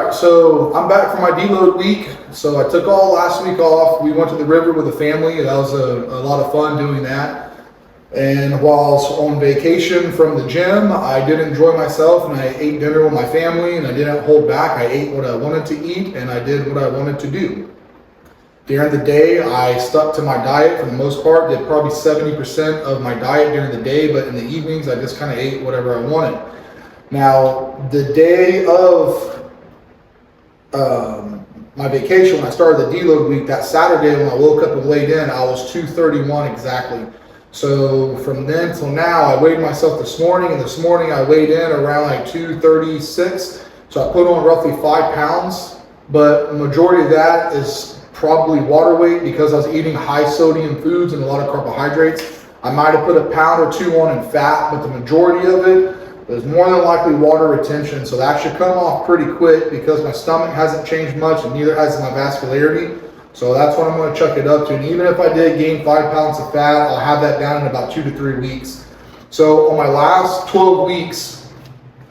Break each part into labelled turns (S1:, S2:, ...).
S1: right, so I'm back from my deload week. So I took all last week off. We went to the river with the family. That was a lot of fun doing that. And while I was on vacation from the gym, I did enjoy myself and I ate dinner with my family and I didn't hold back. I ate what I wanted to eat and I did what I wanted to do. During the day, I stuck to my diet for the most part, did probably 70% of my diet during the day, but in the evenings, I just kind of ate whatever I wanted. Now, the day of my vacation, when I started the deload week, that Saturday when I woke up and weighed in, I was 231 exactly. So from then till now, I weighed myself this morning, and this morning I weighed in around like 236. So I put on roughly 5 pounds, but the majority of that is probably water weight because I was eating high sodium foods and a lot of carbohydrates. I might have put a pound or two on in fat, but the majority of it is more than likely water retention. So that should come off pretty quick because my stomach hasn't changed much and neither has my vascularity. So that's what I'm going to chuck it up to. And even if I did gain 5 pounds of fat, I'll have that down in about 2 to 3 weeks. So on my last 12 weeks,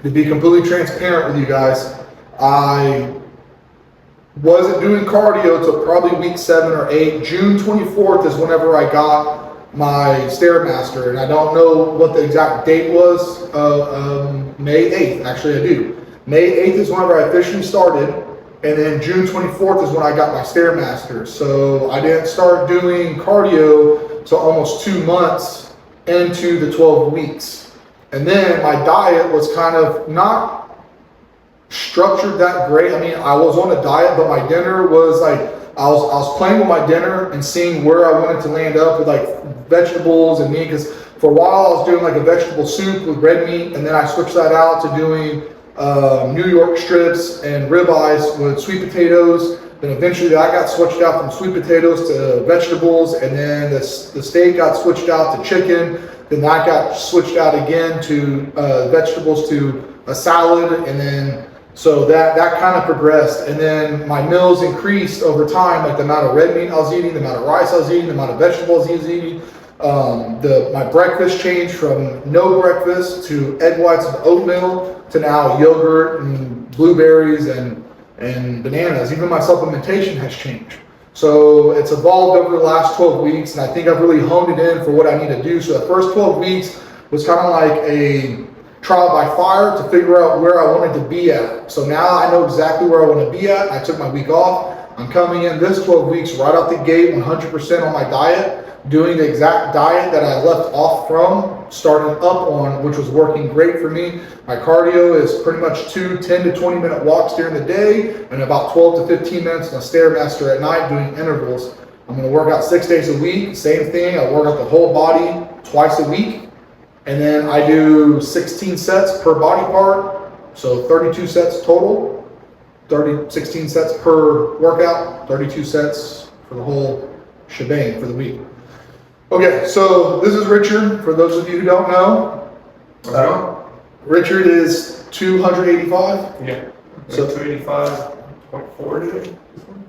S1: to be completely transparent with you guys, I wasn't doing cardio until probably week 7 or 8. June 24th is whenever I got my Stairmaster, and I don't know what the exact date was. May 8th, actually I do. May 8th is whenever I officially started, and then June 24th is when I got my Stairmaster. So I didn't start doing cardio till almost 2 months into the 12 weeks. And then my diet was kind of not structured that great. I mean, I was on a diet, but my dinner was like, I was playing with my dinner and seeing where I wanted to land up with like vegetables and meat, because for a while I was doing like a vegetable soup with red meat, and then I switched that out to doing New York strips and ribeyes with sweet potatoes. Then eventually that got switched out from sweet potatoes to vegetables, and then the steak got switched out to chicken. Then that got switched out again to vegetables to a salad, and then so that kind of progressed. And then my meals increased over time, like the amount of red meat I was eating, the amount of rice I was eating, the amount of vegetables I was eating. My breakfast changed from no breakfast to egg whites and oatmeal to now yogurt and blueberries and bananas. Even my supplementation has changed. So it's evolved over the last 12 weeks, and I think I've really honed it in for what I need to do. So the first 12 weeks was kind of like a trial by fire to figure out where I wanted to be at. So now I know exactly where I want to be at. I took my week off. I'm coming in this 12 weeks right out the gate 100% on my diet, doing the exact diet that I left off from, starting up on, which was working great for me. My cardio is pretty much 10 to 20 minute walks during the day and about 12 to 15 minutes on a Stairmaster at night doing intervals. I'm going to work out 6 days a week. Same thing. I work out the whole body twice a week. And then I do 16 sets per body part, so 32 sets total, 16 sets per workout, 32 sets for the whole shebang for the week. Okay, so this is Richard, for those of you who don't know. Richard is 285?
S2: Yeah,
S1: So
S2: 285.4 today.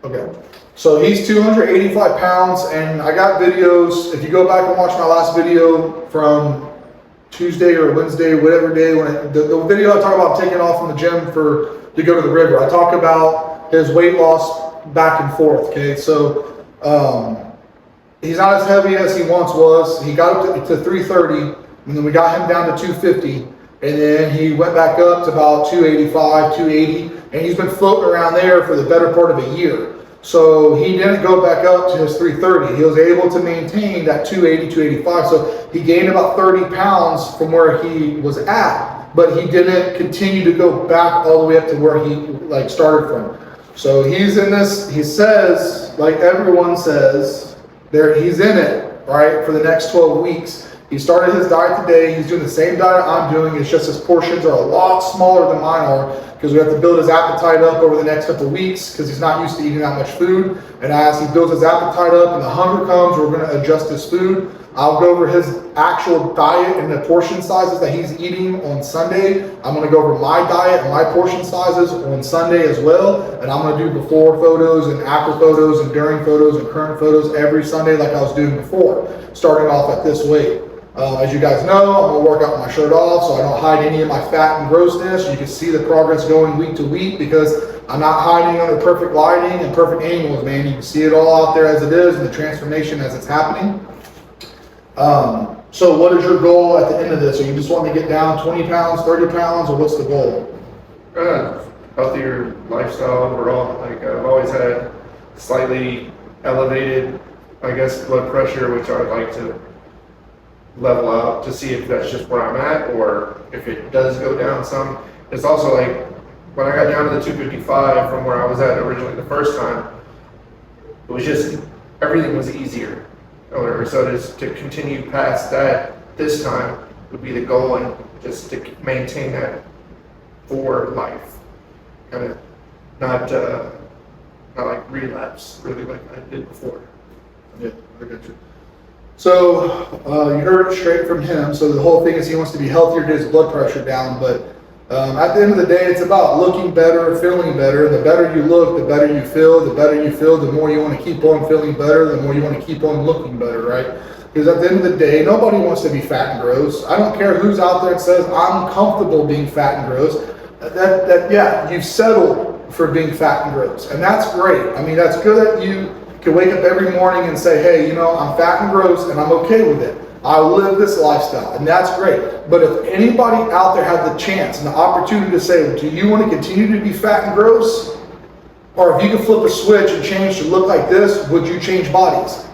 S1: Okay, so he's 285 pounds, and I got videos. If you go back and watch my last video from Tuesday or Wednesday, whatever day, when the video I talk about taking off from the gym to go to the river, I talk about his weight loss back and forth. Okay, so he's not as heavy as he once was. He got up to 330, and then we got him down to 250, and then he went back up to about 285, 280, and he's been floating around there for the better part of a year. So he didn't go back up to his 330. He was able to maintain that 280, 285. So he gained about 30 pounds from where he was at, but he didn't continue to go back all the way up to where he started from. So he's in this, he says, like everyone says, he's in it, right, for the next 12 weeks. He started his diet today. He's doing the same diet I'm doing. It's just his portions are a lot smaller than mine are because we have to build his appetite up over the next couple of weeks because he's not used to eating that much food. And as he builds his appetite up and the hunger comes, we're going to adjust his food. I'll go over his actual diet and the portion sizes that he's eating on Sunday. I'm going to go over my diet and my portion sizes on Sunday as well. And I'm going to do before photos and after photos and during photos and current photos every Sunday like I was doing before, starting off at this weight. As you guys know, I'm gonna work out with my shirt off, so I don't hide any of my fat and grossness. You can see the progress going week to week because I'm not hiding under perfect lighting and perfect angles, man. You can see it all out there as it is and the transformation as it's happening. So what is your goal at the end of this? Are you just wanting to get down 20 pounds, 30 pounds, or what's the goal?
S2: Healthier lifestyle overall. Like I've always had slightly elevated, I guess, blood pressure, which I would like to level out to see if that's just where I'm at or if it does go down some. It's also like when I got down to the 255 from where I was at originally the first time, it was just everything was easier. Or so to continue past that this time would be the goal, and just to maintain that for life, kind of not like relapse really like I did before.
S1: Yeah, I got you. So you heard it straight from him. So the whole thing is he wants to be healthier, get his blood pressure down. But at the end of the day, it's about looking better, feeling better. The better you look, the better you feel. The better you feel, the more you want to keep on feeling better. The more you want to keep on looking better, right? Because at the end of the day, nobody wants to be fat and gross. I don't care who's out there that says I'm comfortable being fat and gross. Yeah, you've settled for being fat and gross, and that's great. I mean, that's good that you can wake up every morning and say, hey, you know, I'm fat and gross and I'm okay with it. I live this lifestyle, and that's great. But if anybody out there had the chance and the opportunity to say, well, do you want to continue to be fat and gross? Or if you could flip a switch and change to look like this, would you change bodies?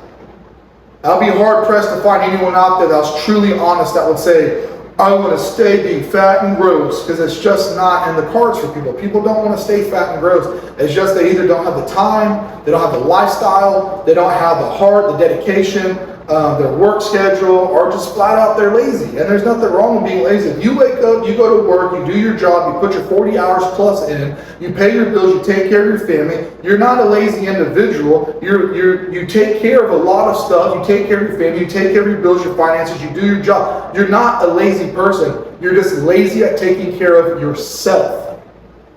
S1: I'll be hard pressed to find anyone out there that's truly honest that would say, I want to stay being fat and gross, because it's just not in the cards for people. People don't want to stay fat and gross. It's just they either don't have the time, they don't have the lifestyle, they don't have the heart, the dedication, their work schedule, or just flat out they're lazy. And there's nothing wrong with being lazy. If you wake up, you go to work, you do your job, you put your 40 hours plus in, you pay your bills, you take care of your family, you're not a lazy individual. You take care of a lot of stuff, you take care of your family, you take care of your bills, your finances, you do your job. You're not a lazy person. You're just lazy at taking care of yourself.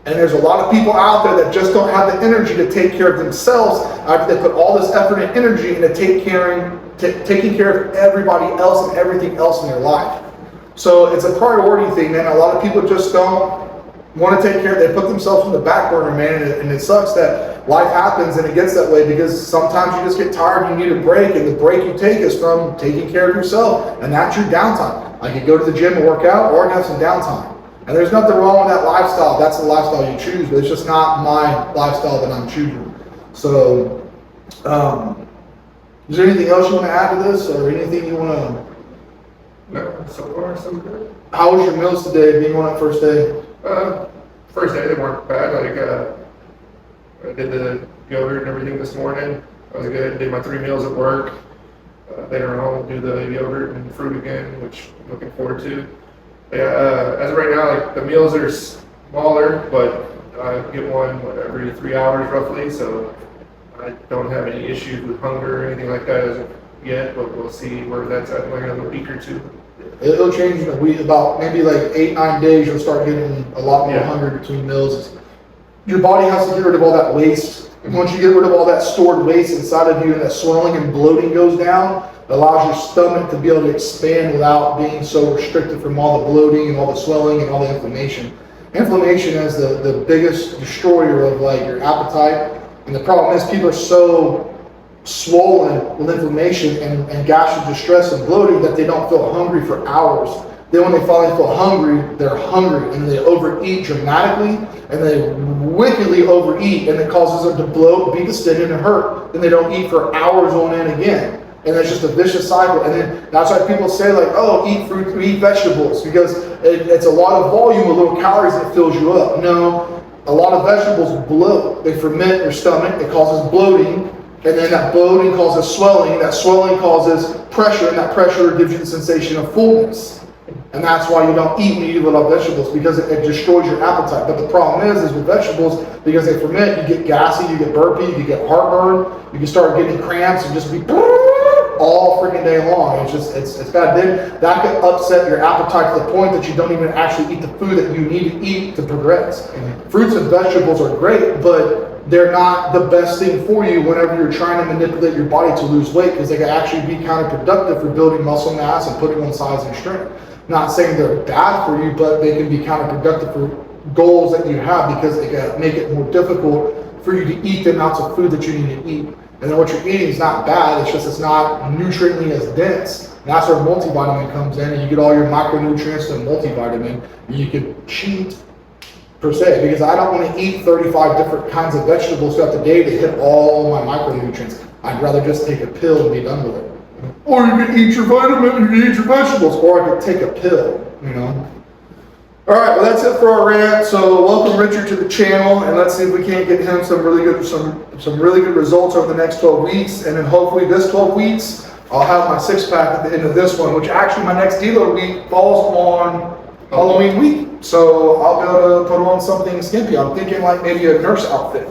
S1: And there's a lot of people out there that just don't have the energy to take care of themselves after they put all this effort and energy into taking care of everybody else and everything else in their life. So it's a priority thing, man. A lot of people just don't want to take care. They put themselves on the back burner, man. And it sucks that life happens and it gets that way, because sometimes you just get tired and you need a break. And the break you take is from taking care of yourself. And that's your downtime. I could go to the gym and work out, or I can have some downtime. And there's nothing wrong with that lifestyle. That's the lifestyle you choose, but it's just not my lifestyle that I'm choosing. So, is there anything else you want to add to this, or anything you want to?
S2: No, so far so good.
S1: How was your meals today, being on that first day?
S2: First day they weren't bad. Like I did the yogurt and everything this morning. That was good. Did my 3 meals at work. Later on, I'll do the yogurt and fruit again, which I'm looking forward to. Yeah, as of right now, like the meals are smaller, but I get one every 3 hours roughly, so I don't have any issues with hunger or anything like that as of yet, but we'll see where that's at in like another week or two.
S1: It'll change in a week, about maybe like 8-9 days. You'll start getting a lot more hungry between meals. Your body has to get rid of all that waste. And once you get rid of all that stored waste inside of you, and that swelling and bloating goes down, it allows your stomach to be able to expand without being so restricted from all the bloating and all the swelling and all the inflammation. Inflammation is the biggest destroyer of like your appetite. And the problem is people are so swollen with inflammation and gastric distress and bloating that they don't feel hungry for hours. Then when they finally feel hungry, they're hungry and they overeat dramatically, and they wickedly overeat, and it causes them to bloat, be distended, and hurt. Then they don't eat for hours on end again. And it's just a vicious cycle. And then that's why people say like, oh, eat fruit, eat vegetables, because it's a lot of volume, a little calories that fills you up. No, a lot of vegetables bloat. They ferment your stomach. It causes bloating. And then that bloating causes swelling. And that swelling causes pressure. And that pressure gives you the sensation of fullness. And that's why you don't eat when you eat a lot of vegetables, because it destroys your appetite. But the problem is with vegetables, because they ferment, you get gassy, you get burpy, you get heartburn, you can start getting cramps and just be all all freaking day long. It's bad. Then that could upset your appetite to the point that you don't even actually eat the food that you need to eat to progress. Fruits and vegetables are great, but they're not the best thing for you whenever you're trying to manipulate your body to lose weight, because they can actually be counterproductive for building muscle mass and putting on size and strength. Not saying they're bad for you, but they can be counterproductive for goals that you have, because they can make it more difficult for you to eat the amounts of food that you need to eat. And then what you're eating is not bad, it's just it's not nutriently as dense. And that's where multivitamin comes in, and you get all your micronutrients and multivitamin, and you can cheat per se, because I don't want to eat 35 different kinds of vegetables throughout the day to hit all my micronutrients. I'd rather just take a pill and be done with it. Or you can eat your vitamin, you can eat your vegetables, or I could take a pill, you know. All right, well that's it for our rant. So welcome Richard to the channel, and let's see if we can't get him some really good results over the next 12 weeks, and then hopefully this 12 weeks I'll have my 6-pack at the end of this one, which actually my next deload week falls on Halloween week. So I'll be able to put on something skimpy. I'm thinking like maybe a nurse outfit.